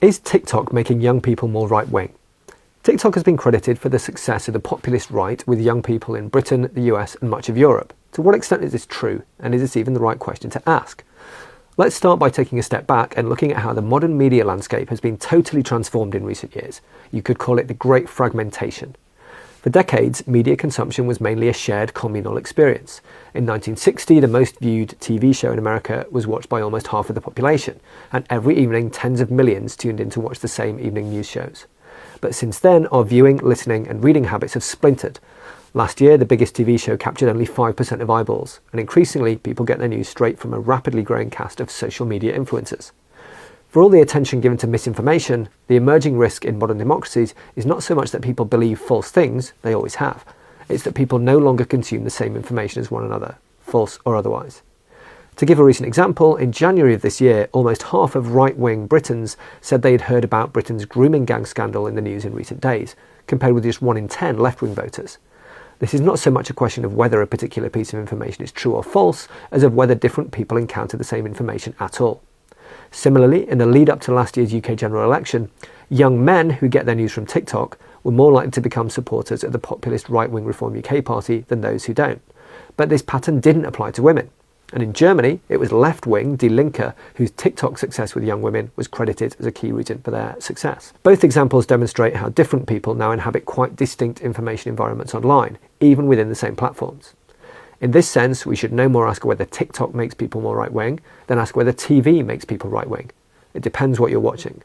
Is TikTok making young people more right-wing? TikTok has been credited for the success of the populist right with young people in Britain, the US and much of Europe. To what extent is this true, and is this even the right question to ask? Let's start by taking a step back and looking at how the modern media landscape has been totally transformed in recent years. You could call it the Great Fragmentation. For decades, media consumption was mainly a shared communal experience. In 1960, the most viewed TV show in America was watched by almost half of the population, and every evening tens of millions tuned in to watch the same evening news shows. But since then, our viewing, listening and reading habits have splintered. Last year, the biggest TV show captured only 5% of eyeballs, and increasingly people get their news straight from a rapidly growing cast of social media influencers. For all the attention given to misinformation, the emerging risk in modern democracies is not so much that people believe false things, they always have. It's that people no longer consume the same information as one another, false or otherwise. To give a recent example, in January of this year, almost half of right-wing Britons said they had heard about Britain's grooming gang scandal in the news in recent days, compared with just 1 in 10 left-wing voters. This is not so much a question of whether a particular piece of information is true or false, as of whether different people encounter the same information at all. Similarly, in the lead up to last year's UK general election, young men who get their news from TikTok were more likely to become supporters of the populist right-wing Reform UK party than those who don't. But this pattern didn't apply to women. And in Germany, it was left-wing Die Linke whose TikTok success with young women was credited as a key reason for their success. Both examples demonstrate how different people now inhabit quite distinct information environments online, even within the same platforms. In this sense, we should no more ask whether TikTok makes people more right-wing than ask whether TV makes people right-wing. It depends what you're watching.